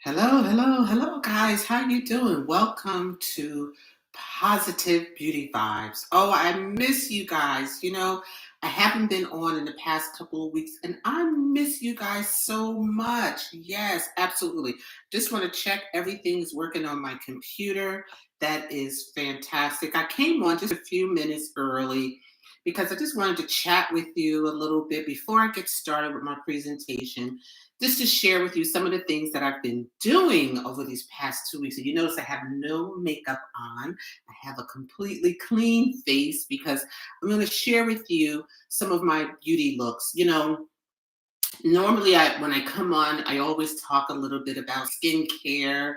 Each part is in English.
Hello, hello, hello, guys. How you doing? Welcome to Positive Beauty Vibes. Oh, I miss you guys. I haven't been on in the past couple of weeks, and I miss you guys so much. Yes, absolutely. Just want to check everything's working on my computer. That is fantastic. I came on just a few minutes early because I just wanted to chat with you a little bit before I get started with my presentation, just to share with you some of the things that I've been doing over these past 2 weeks. And you notice I have no makeup on. I have a completely clean face because I'm going to share with you some of my beauty looks. Normally when I come on, I always talk a little bit about skincare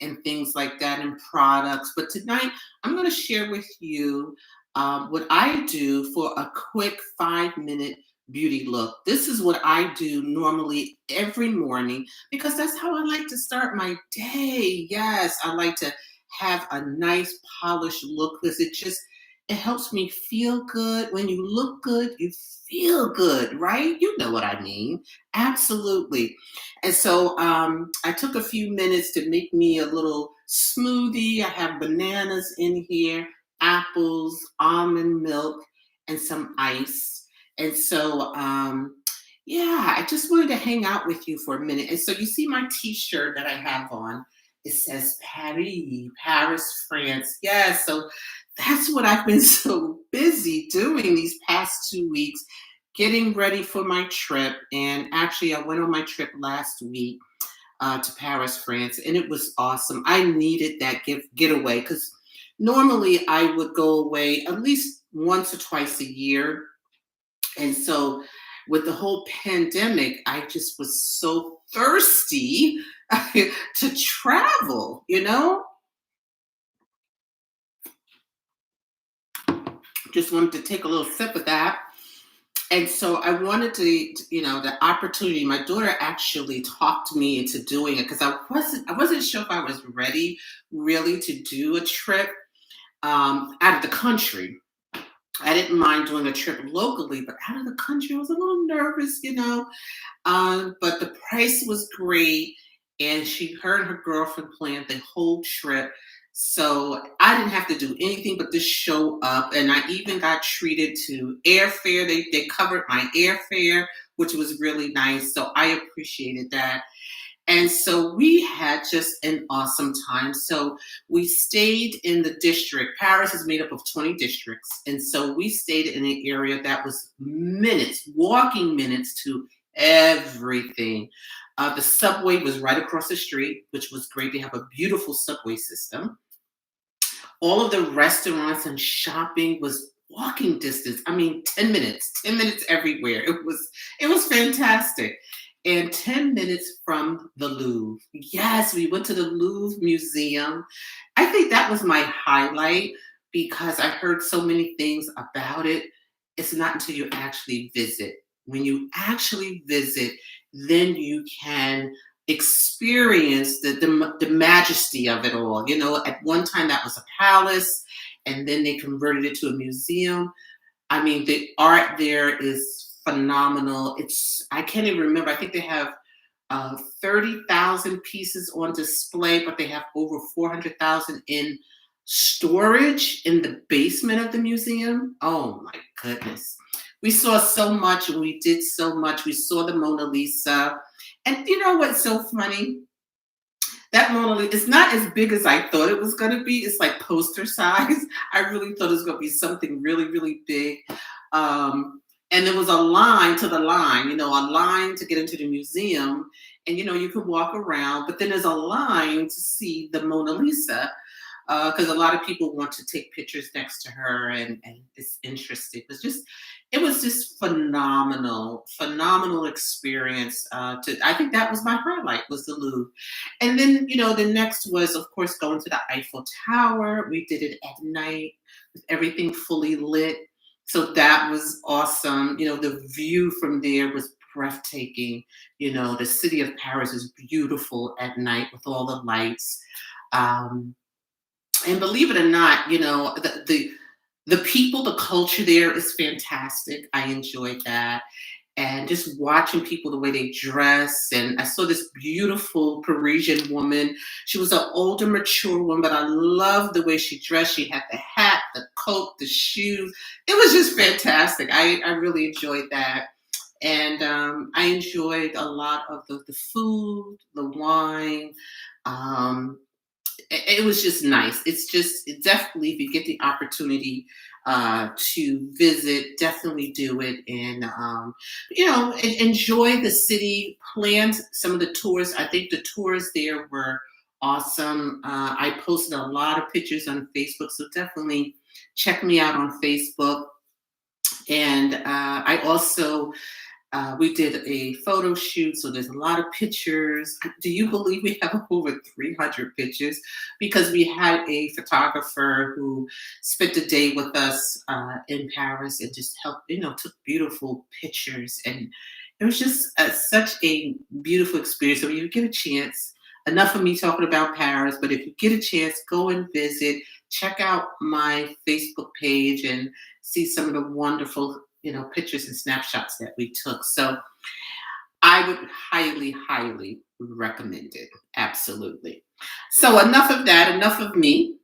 and things like that and products. But tonight, I'm going to share with you what I do for a quick 5-minute beauty look. This is what I do normally every morning because that's how I like to start my day. Yes, I like to have a nice polished look because it helps me feel good. When you look good, you feel good, right? You know what I mean. Absolutely. And so I took a few minutes to make me a little smoothie. I have bananas in here, apples, almond milk, and some ice. And so, yeah, I just wanted to hang out with you for a minute. And so you see my t-shirt that I have on. It says Paris, France. Yeah, so that's what I've been so busy doing these past 2 weeks, getting ready for my trip. And actually, I went on my trip last week to Paris, France, and it was awesome. I needed that getaway because normally I would go away at least once or twice a year. And so, with the whole pandemic, I just was so thirsty to travel. Just wanted to take a little sip of that. And so I wanted the opportunity. My daughter actually talked me into doing it because I wasn't sure if I was ready really to do a trip out of the country. I didn't mind doing a trip locally, but out of the country, I was a little nervous. But the price was great, and her and her girlfriend planned the whole trip. So I didn't have to do anything but just show up, and I even got treated to airfare. They covered my airfare, which was really nice. So I appreciated that. And so we had just an awesome time. So we stayed in the district. Paris is made up of 20 districts. And so we stayed in an area that was minutes, walking minutes to everything. The subway was right across the street, which was great. They have a beautiful subway system. All of the restaurants and shopping was walking distance. I mean, 10 minutes everywhere. It was fantastic. And 10 minutes from the Louvre. Yes, we went to the Louvre Museum. I think that was my highlight because I heard so many things about it. It's not until you actually visit. When you actually visit, then you can experience the majesty of it all. At one time that was a palace, and then they converted it to a museum. I mean, the art there is phenomenal. I can't even remember. I think they have 30,000 pieces on display, but they have over 400,000 in storage in the basement of the museum. Oh my goodness. We saw so much and we did so much. We saw the Mona Lisa. And you know what's so funny? That Mona Lisa is not as big as I thought it was going to be. It's like poster size. I really thought it was going to be something really, really big. And there was a line to the line, a line to get into the museum. And, you could walk around, but then there's a line to see the Mona Lisa because a lot of people want to take pictures next to her, and it's interesting. It was just phenomenal, phenomenal experience. I think that was my highlight, was the Louvre. And then, the next was, of course, going to the Eiffel Tower. We did it at night with everything fully lit. So that was awesome. The view from there was breathtaking. The city of Paris is beautiful at night with all the lights. Um, and believe it or not, the people, the culture there is fantastic. I enjoyed that. and just watching people the way they dress. And I saw this beautiful Parisian woman. She was an older, mature woman, but I loved the way she dressed. She had the hat, the coat, the shoes. It was just fantastic. I really enjoyed that. And I enjoyed a lot of the food, the wine. Um, it was just nice. It's just definitely, if you get the opportunity to visit, definitely do it, and enjoy the city. Plan some of the tours. I think the tours there were awesome. I posted a lot of pictures on Facebook, so definitely check me out on Facebook. And I also we did a photo shoot, so there's a lot of pictures. Do you believe we have over 300 pictures? Because we had a photographer who spent the day with us in Paris and just helped, took beautiful pictures. And it was just such a beautiful experience. So if you get a chance, enough of me talking about Paris, but if you get a chance, go and visit. Check out my Facebook page and see some of the wonderful pictures and snapshots that we took. So I would highly, highly recommend it. Absolutely. So enough of that, enough of me.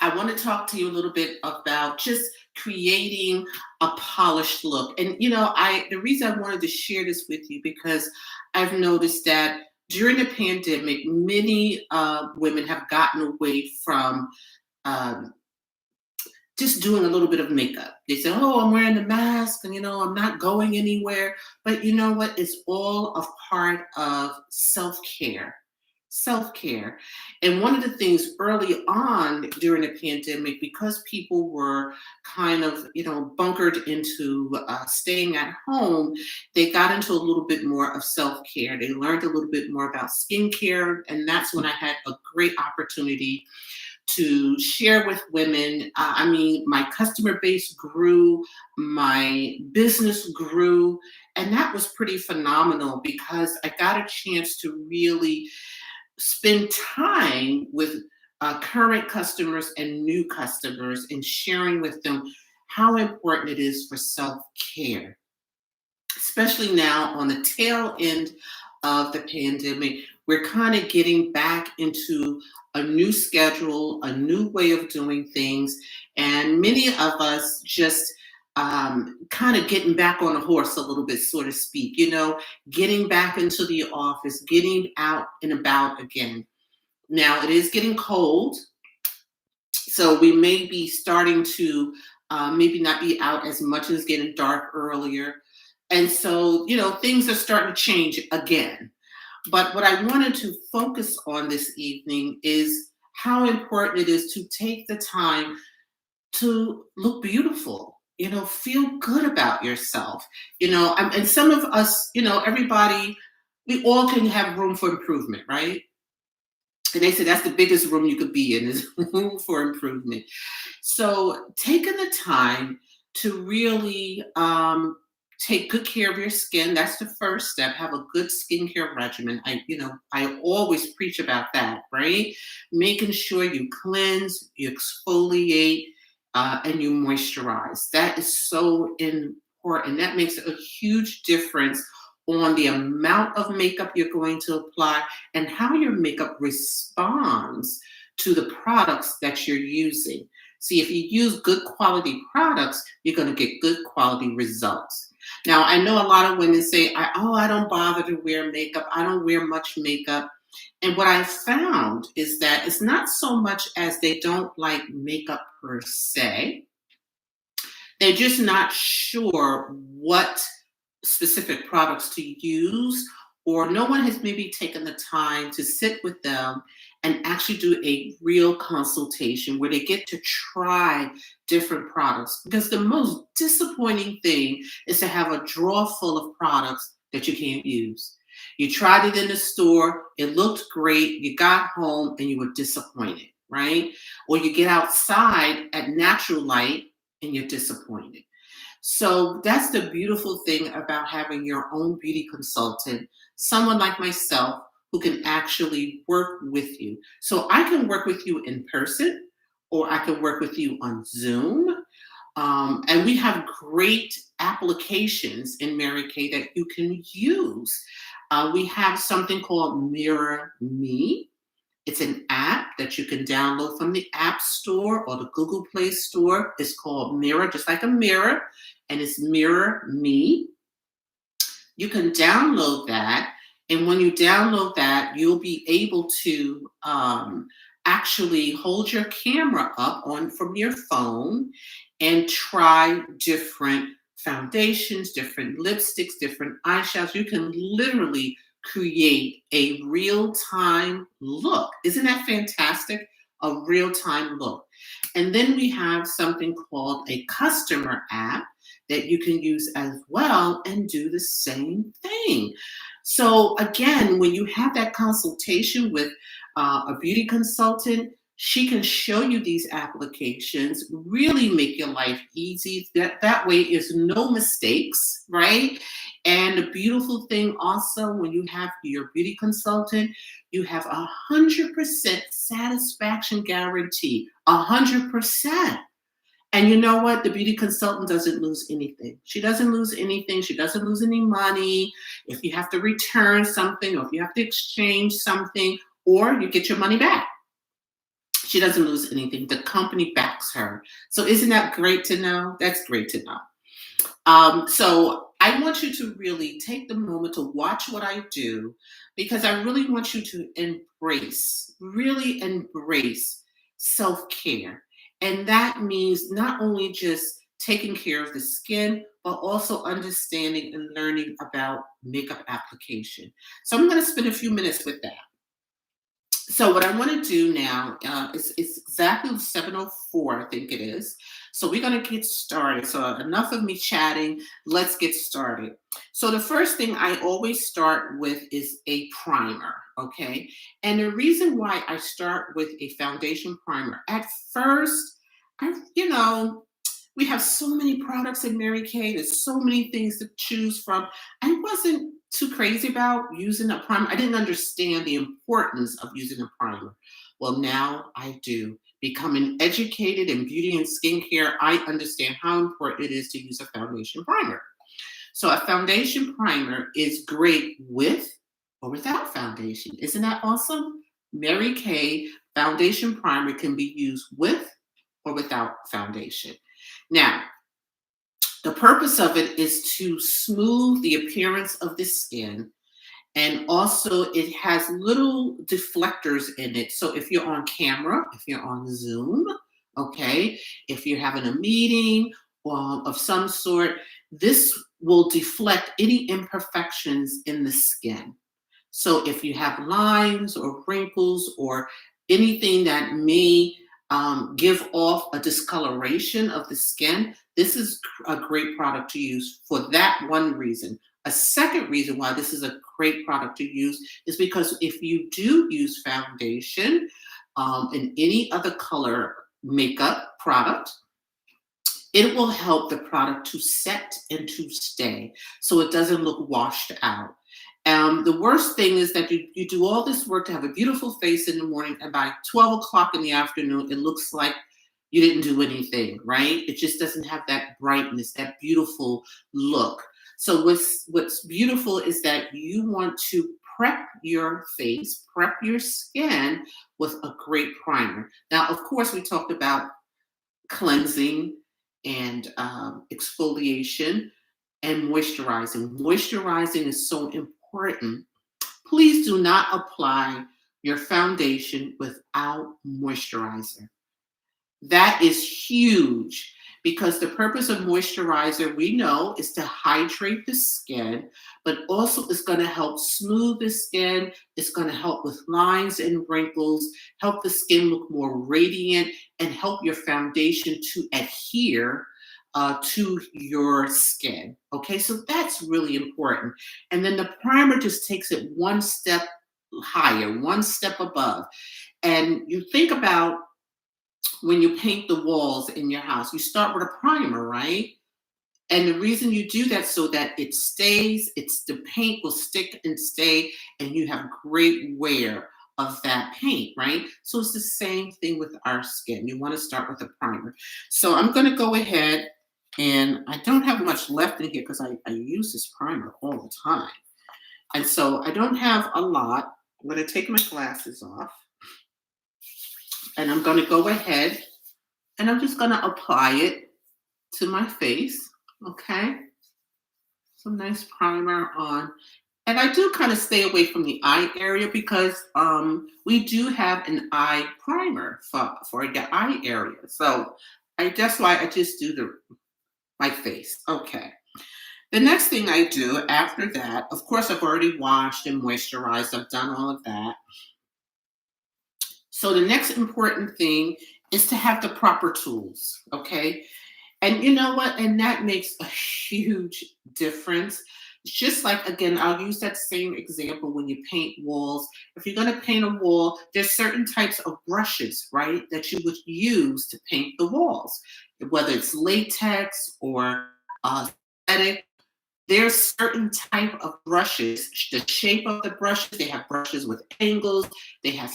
I want to talk to you a little bit about just creating a polished look. And the reason I wanted to share this with you, because I've noticed that during the pandemic, many women have gotten away from um, just doing a little bit of makeup. They say, "Oh, I'm wearing the mask and I'm not going anywhere." But you know what? It's all a part of self-care. Self-care. And one of the things early on during the pandemic, because people were kind of, bunkered into staying at home, they got into a little bit more of self-care. They learned a little bit more about skincare. And that's when I had a great opportunity to share with women. I mean, my customer base grew, my business grew, and that was pretty phenomenal because I got a chance to really spend time with current customers and new customers and sharing with them how important it is for self care, especially now on the tail end of the pandemic. We're kind of getting back into a new schedule, a new way of doing things, and many of us just kind of getting back on a horse a little bit, so to speak, getting back into the office, getting out and about again. Now it is getting cold, so we may be starting to maybe not be out as much as getting dark earlier. And so, things are starting to change again. But what I wanted to focus on this evening is how important it is to take the time to look beautiful, feel good about yourself. And some of us, everybody, we all can have room for improvement, right? And they say that's the biggest room you could be in, is room for improvement. So taking the time to really take good care of your skin, that's the first step. Have a good skincare regimen. I always preach about that, right? Making sure you cleanse, you exfoliate, and you moisturize. That is so important. That makes a huge difference on the amount of makeup you're going to apply and how your makeup responds to the products that you're using. See, if you use good quality products, you're going to get good quality results. Now, I know a lot of women say, I don't bother to wear makeup. I don't wear much makeup. And what I found is that it's not so much as they don't like makeup per se. They're just not sure what specific products to use, or no one has maybe taken the time to sit with them and actually do a real consultation where they get to try different products. Because the most disappointing thing is to have a drawer full of products that you can't use. You tried it in the store, it looked great, you got home and you were disappointed, right? Or you get outside at natural light and you're disappointed. So that's the beautiful thing about having your own beauty consultant, someone like myself who can actually work with you. So I can work with you in person, or I can work with you on Zoom. And we have great applications in Mary Kay that you can use. We have something called Mirror Me. It's an app that you can download from the App Store or the Google Play Store. It's called Mirror, just like a mirror, and it's Mirror Me. You can download that. And when you download that, you'll be able to actually hold your camera up on from your phone and try different foundations, different lipsticks, different eyeshadows. You can literally create a real-time look. Isn't that fantastic? A real-time look. And then we have something called a customer app that you can use as well and do the same thing. So again, when you have that consultation with a beauty consultant, she can show you these applications, really make your life easy. That way is no mistakes, right? And the beautiful thing also, when you have your beauty consultant, you have 100% satisfaction guarantee. 100%. And you know what? The beauty consultant doesn't lose anything. She doesn't lose anything. She doesn't lose any money. If you have to return something, or if you have to exchange something, or you get your money back, she doesn't lose anything. The company backs her. So isn't that great to know? That's great to know. So I want you to really take the moment to watch what I do, because I really want you to really embrace self care. And that means not only just taking care of the skin, but also understanding and learning about makeup application. So I'm going to spend a few minutes with that. So what I want to do now is it's exactly 7:04, I think it is. So we're going to get started. So enough of me chatting. Let's get started. So the first thing I always start with is a primer, okay? And the reason why I start with a foundation primer, at first, we have so many products in Mary Kay. There's so many things to choose from. I wasn't too crazy about using a primer. I didn't understand the importance of using a primer. Well, now I do. Becoming educated in beauty and skincare, I understand how important it is to use a foundation primer. So a foundation primer is great with or without foundation. Isn't that awesome? Mary Kay foundation primer can be used with or without foundation. Now, the purpose of it is to smooth the appearance of the skin, and also it has little deflectors in it. So if you're on camera, if you're on Zoom, okay, if you're having a meeting of some sort, this will deflect any imperfections in the skin. So if you have lines or wrinkles or anything that may give off a discoloration of the skin, this is a great product to use for that one reason. A second reason why this is a great product to use is because if you do use foundation and any other color makeup product, it will help the product to set and to stay so it doesn't look washed out. The worst thing is that you do all this work to have a beautiful face in the morning, and by 12 o'clock in the afternoon, it looks like you didn't do anything, right? It just doesn't have that brightness, that beautiful look. So what's beautiful is that you want to prep your face, prep your skin with a great primer. Now, of course, we talked about cleansing and exfoliation and moisturizing. Moisturizing is so important. Please do not apply your foundation without moisturizer. That is huge, because the purpose of moisturizer, we know, is to hydrate the skin, but also it's going to help smooth the skin. It's going to help with lines and wrinkles, help the skin look more radiant, and help your foundation to adhere to your skin. Okay, so that's really important. And then the primer just takes it one step higher, one step above. And you think about when you paint the walls in your house, you start with a primer, right? And the reason you do that so that it stays, the paint will stick and stay, and you have great wear of that paint, right? So it's the same thing with our skin. You want to start with a primer. So I'm going to go ahead, and I don't have much left in here because I use this primer all the time. And so I don't have a lot. I'm going to take my glasses off, and I'm going to go ahead and I'm just going to apply it to my face. Okay. Some nice primer on. And I do kind of stay away from the eye area because we do have an eye primer for the eye area. So that's why I just do my face. Okay. The next thing I do after that, of course, I've already washed and moisturized. I've done all of that. So the next important thing is to have the proper tools. Okay. And you know what? And that makes a huge difference. It's just like, again, I'll use that same example when you paint walls. If you're going to paint a wall, there's certain types of brushes, right, that you would use to paint the walls, whether it's latex or synthetic. There's certain type of brushes, the shape of the brushes. They have brushes with angles. They have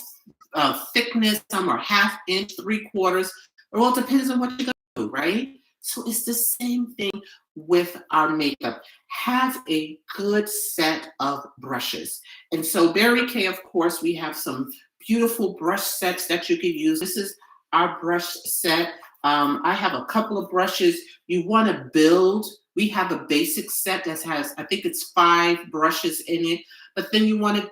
thickness. Some are half inch, 3/4. It all depends on what you're going to do, right? So it's the same thing with our makeup. Have a good set of brushes. And so Mary Kay, of course, we have some beautiful brush sets that you can use. This is our brush set. I have a couple of brushes. You want to build. We have a basic set that has, I think it's 5 brushes in it, but then you want to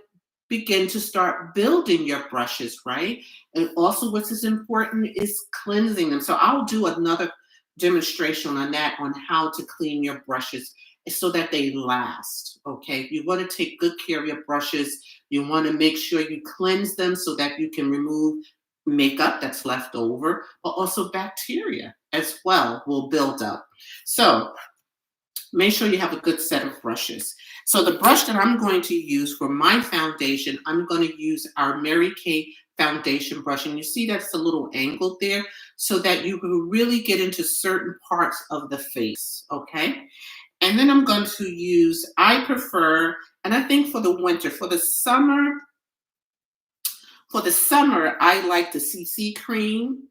begin to start building your brushes, right? And also what is important is cleansing them. So I'll do another demonstration on that, on how to clean your brushes so that they last. Okay, you want to take good care of your brushes. You want to make sure you cleanse them so that you can remove makeup that's left over, but also bacteria as well will build up. So make sure you have a good set of brushes. So the brush that I'm going to use for my foundation, I'm going to use our Mary Kay foundation brush. And you see that's a little angle there so that you can really get into certain parts of the face, okay? And then I'm going to use, I prefer, and I think for the winter, for the summer, I like the CC cream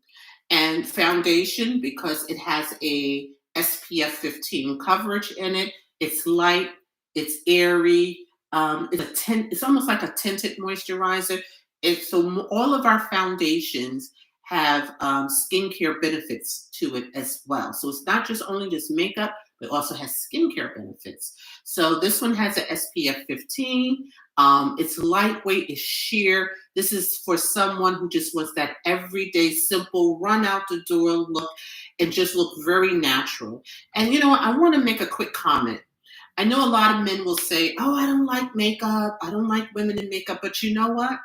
and foundation because it has a SPF 15 coverage in it. It's light, it's airy, it's almost like a tinted moisturizer. So all of our foundations have skincare benefits to it as well. So it's not just only just makeup, but it also has skincare benefits. So this one has an SPF 15. It's lightweight, it's sheer. This is for someone who just wants that everyday, simple, run out the door look and just look very natural. And you know what? I want to make a quick comment. I know a lot of men will say, oh, I don't like makeup. I don't like women in makeup. But you know what?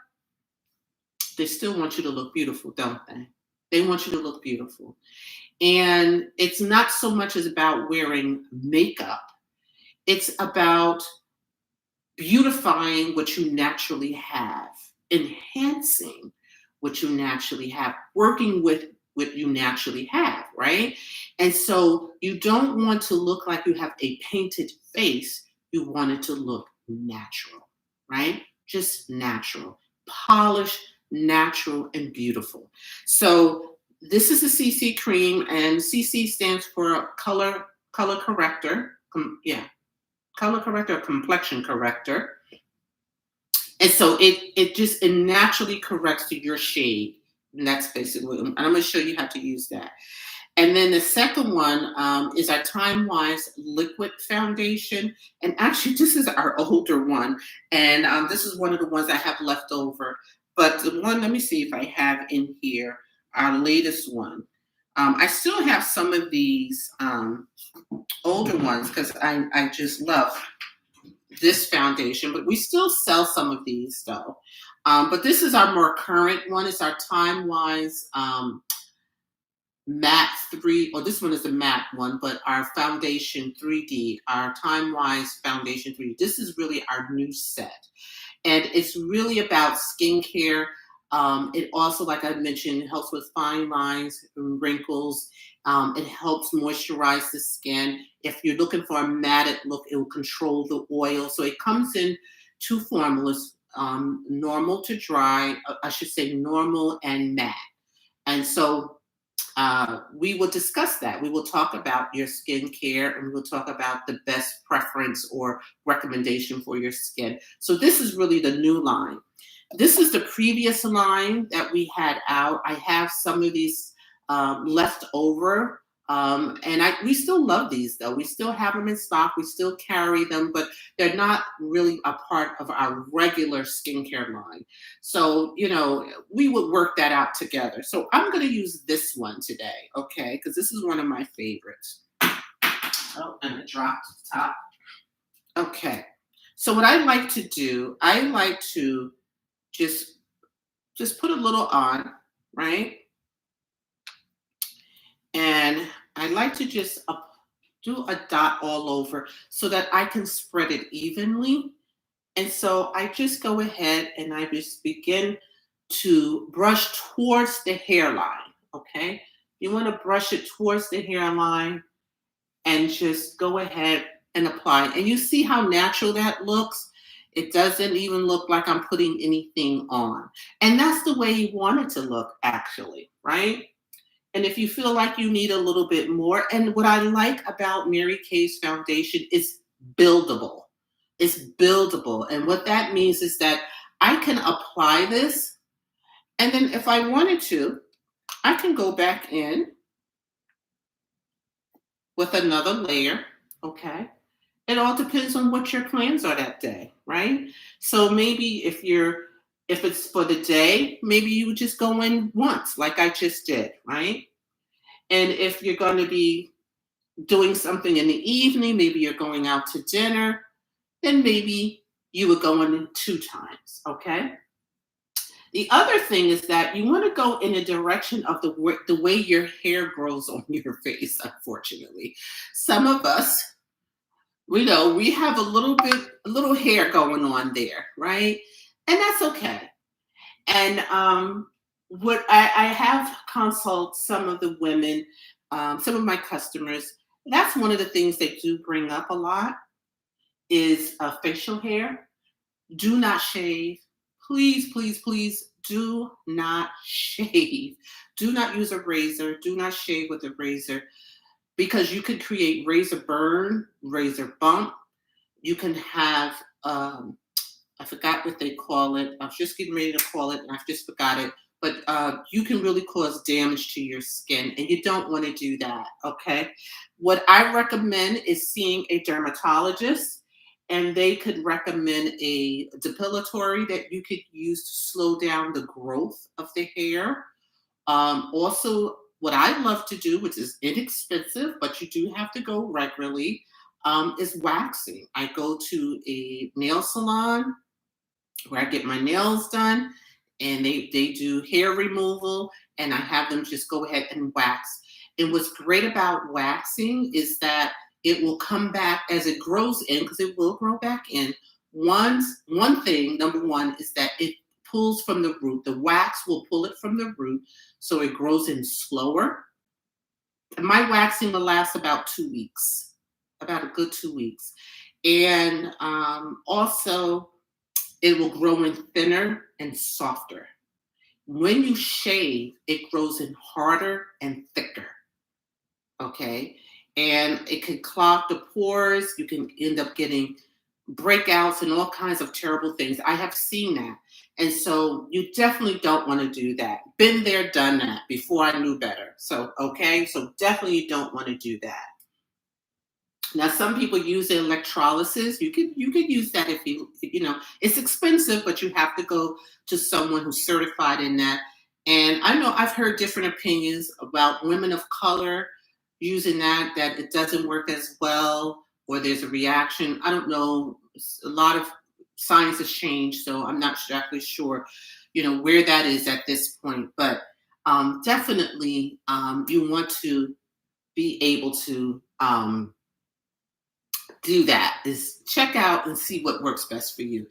They still want you to look beautiful, don't they? They want you to look beautiful. And it's not so much as about wearing makeup. It's about beautifying what you naturally have, enhancing what you naturally have, working with what you naturally have, right? And so you don't want to look like you have a painted face. You want it to look natural, right? Just natural, polished, natural, and beautiful. So this is a CC cream, and CC stands for color corrector. Color corrector or complexion corrector. And so it naturally corrects to your shade. And that's basically, and I'm going to show you how to use that. And then the second one is our Time Wise liquid foundation. And actually, this is our older one. And this is one of the ones I have left over. But the one, let me see if I have in here, our latest one. I still have some of these older ones because I just love this foundation, but we still sell some of these though. But this is our more current one. It's our Time Wise matte 3, or this one is a matte one, but our foundation 3D, our Time Wise foundation 3D. This is really our new set. And it's really about skincare. It also, like I mentioned, helps with fine lines and wrinkles. It helps moisturize the skin. If you're looking for a matted look, it will control the oil. So it comes in 2 formulas. normal to dry, I should say normal and matte. And so we will discuss that. We will talk about your skincare and we will talk about the best preference or recommendation for your skin. So this is really the new line. This is the previous line that we had out. I have some of these left over. And we still love these though. We still have them in stock. We still carry them, but they're not really a part of our regular skincare line. So, we would work that out together. So I'm going to use this one today, okay? Because this is one of my favorites. Oh, and it dropped the top. Okay. So what I like to do, I like to just put a little on, right? And I like to just do a dot all over so that I can spread it evenly. And so I just go ahead and I just begin to brush towards the hairline, okay? You want to brush it towards the hairline and just go ahead and apply. And you see how natural that looks? It doesn't even look like I'm putting anything on. And that's the way you want it to look, actually, right? And if you feel like you need a little bit more, and what I like about Mary Kay's foundation is buildable. It's buildable. And what that means is that I can apply this, and then if I wanted to, I can go back in with another layer, okay? It all depends on what your plans are that day, right? So maybe if it's for the day, maybe you would just go in once, like I just did, right? And if you're going to be doing something in the evening, maybe you're going out to dinner, then maybe you would go in 2 times, okay? The other thing is that you want to go in a direction of the way your hair grows on your face, unfortunately. Some of us, we have a little hair going on there, right? And that's okay. And what I have consult some of the women, some of my customers. That's one of the things they do bring up a lot is facial hair. Do not shave. Please, please, please do not shave. Do not use a razor. Do not shave with a razor because you could create razor burn, razor bump. You can have I forgot what they call it. I was just getting ready to call it, and I've just forgot it. But you can really cause damage to your skin, and you don't want to do that, okay? What I recommend is seeing a dermatologist, and they could recommend a depilatory that you could use to slow down the growth of the hair. Also, what I love to do, which is inexpensive, but you do have to go regularly, is waxing. I go to a nail salon where I get my nails done and they do hair removal and I have them just go ahead and wax. And what's great about waxing is that it will come back as it grows in because it will grow back in. One thing, number one, is that it pulls from the root. The wax will pull it from the root so it grows in slower. And my waxing will last about 2 weeks, about a good 2 weeks. And also, it will grow in thinner and softer. When you shave, it grows in harder and thicker. Okay. And it can clog the pores. You can end up getting breakouts and all kinds of terrible things. I have seen that. And so you definitely don't want to do that. Been there, done that before I knew better. So, okay. So definitely you don't want to do that. Now, some people use electrolysis. You could use that if it's expensive, but you have to go to someone who's certified in that. And I know I've heard different opinions about women of color using that it doesn't work as well, or there's a reaction. I don't know. A lot of science has changed, so I'm not exactly sure, where that is at this point. But definitely, you want to be able to. Do that is check out and see what works best for you.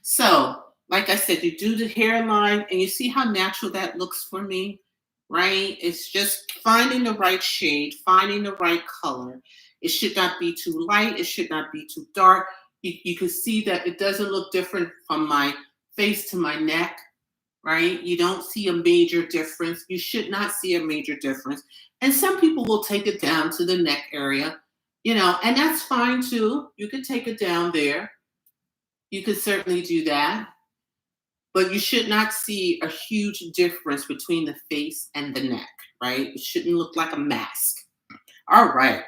So, like I said, you do the hairline and you see how natural that looks for me, right? It's just finding the right shade, finding the right color. It should not be too light. It should not be too dark. You can see that it doesn't look different from my face to my neck, right? You don't see a major difference. You should not see a major difference. And some people will take it down to the neck area, and that's fine too. You could take it down there. You could certainly do that. But you should not see a huge difference between the face and the neck, right? It shouldn't look like a mask. All right.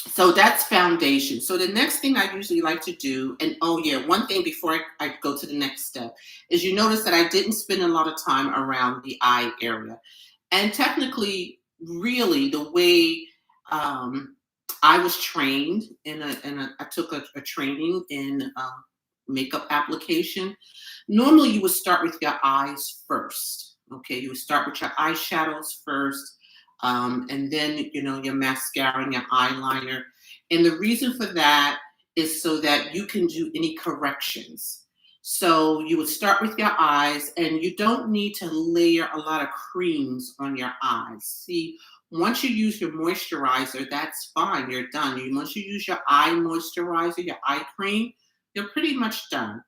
So that's foundation. So the next thing I usually like to do, and oh yeah, one thing before I go to the next step, is you notice that I didn't spend a lot of time around the eye area. And technically, really, the way I was trained I took a training in makeup application. Normally, you would start with your eyes first. Okay, you would start with your eyeshadows first, and then your mascara and your eyeliner. And the reason for that is so that you can do any corrections. So you would start with your eyes, and you don't need to layer a lot of creams on your eyes. See, once you use your moisturizer, that's fine. You're done. Once you use your eye moisturizer, your eye cream, you're pretty much done.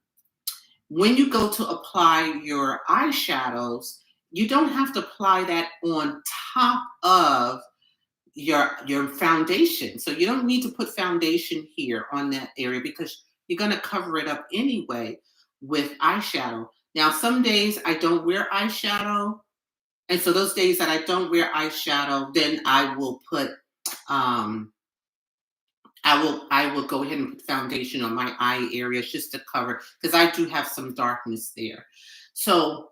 When you go to apply your eyeshadows, you don't have to apply that on top of your foundation. So you don't need to put foundation here on that area because you're going to cover it up anyway with eyeshadow. Now, some days I don't wear eyeshadow. And so those days that I don't wear eyeshadow, then I will put I will go ahead and put foundation on my eye areas just to cover, because I do have some darkness there. So,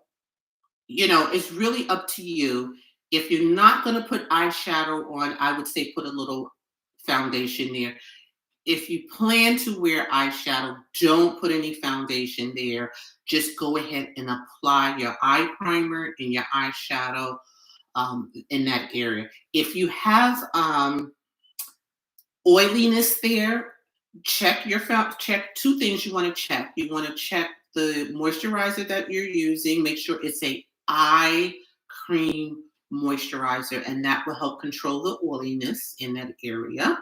it's really up to you. If you're not going to put eyeshadow on, I would say put a little foundation there. If you plan to wear eyeshadow, don't put any foundation there. Just go ahead and apply your eye primer and your eyeshadow in that area. If you have oiliness there, check two things you want to check. You want to check the moisturizer that you're using. Make sure it's a eye cream moisturizer, and that will help control the oiliness in that area.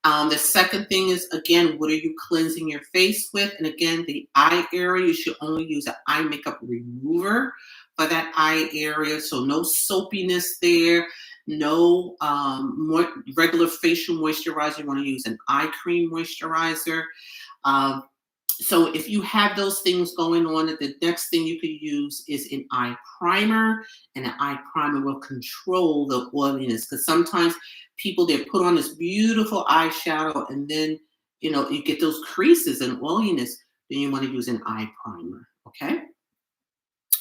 The second thing is, again, what are you cleansing your face with? And again, the eye area, you should only use an eye makeup remover for that eye area. So no soapiness there, no more regular facial moisturizer. You want to use an eye cream moisturizer. So if you have those things going on, the next thing you could use is an eye primer, and an eye primer will control the oiliness, because sometimes people, they put on this beautiful eyeshadow and then you get those creases and oiliness. Then you want to use an eye primer. Okay,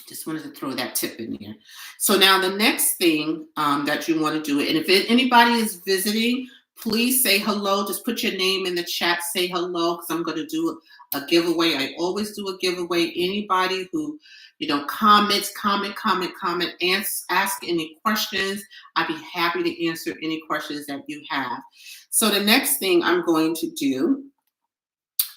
just wanted to throw that tip in there. So now the next thing that you want to do, and if anybody is visiting, please say hello. Just put your name in the chat, say hello, because I'm going to do a giveaway. I always do a giveaway. Anybody who comments, comment, ask any questions. I'd be happy to answer any questions that you have. So the next thing I'm going to do,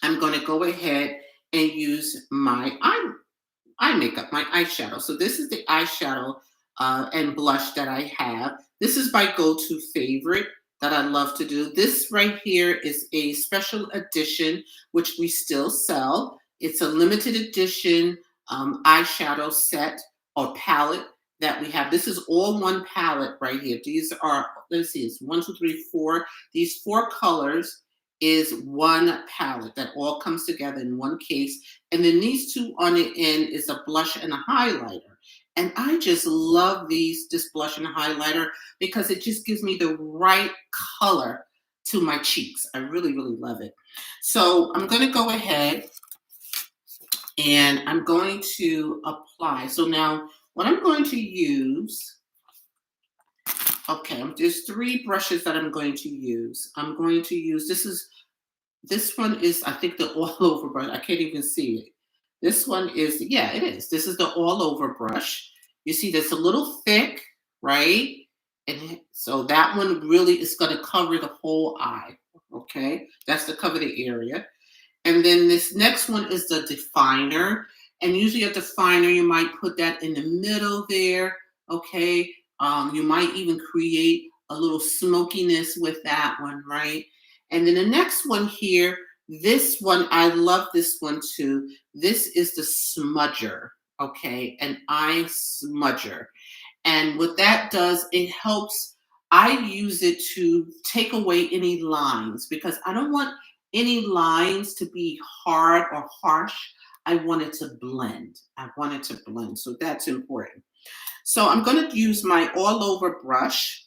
I'm going to go ahead and use my eye makeup, my eyeshadow. So this is the eyeshadow and blush that I have. This is my go-to favorite that I love to do. This right here is a special edition, which we still sell. It's a limited edition eyeshadow set or palette that we have. This is all one palette right here. These are, let's see, it's 1, 2, 3, 4. These 4 colors is one palette that all comes together in one case. And then these 2 on the end is a blush and a highlighter. And I just love this blush and highlighter because it just gives me the right color to my cheeks. I really, really love it. So I'm going to go ahead and I'm going to apply. So now what I'm going to use, okay, there's 3 brushes that I'm going to use. I'm going to use, this one is, I think, the all over brush. I can't even see it. This one is, yeah, it is. This is the all over brush. You see that's a little thick, right? And so that one really is going to cover the whole eye. Okay, that's to cover the area. And then this next one is the definer. And usually a definer, you might put that in the middle there. Okay, you might even create a little smokiness with that one, right? And then the next one here, This one, I love this one too. This is the smudger, okay? An eye smudger. And what that does, it helps. I use it to take away any lines because I don't want any lines to be hard or harsh. I want it to blend. I want it to blend. So that's important. So I'm going to use my all over brush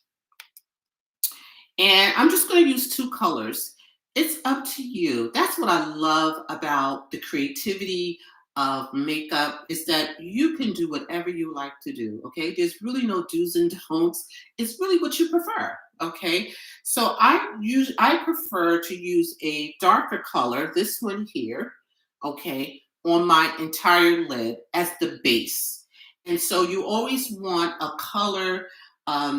and I'm just going to use two colors. It's up to you. That's what I love about the creativity of makeup is that you can do whatever you like to do. Okay. There's really no do's and don'ts. It's really what you prefer. Okay. So I prefer to use a darker color, this one here, okay, on my entire lid as the base. And so you always want a color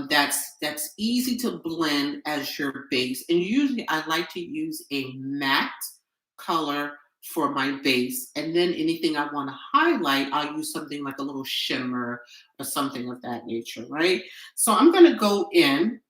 that's easy to blend as your base. And usually I like to use a matte color for my base. And then anything I want to highlight, I'll use something like a little shimmer or something of that nature, right? So I'm going to go in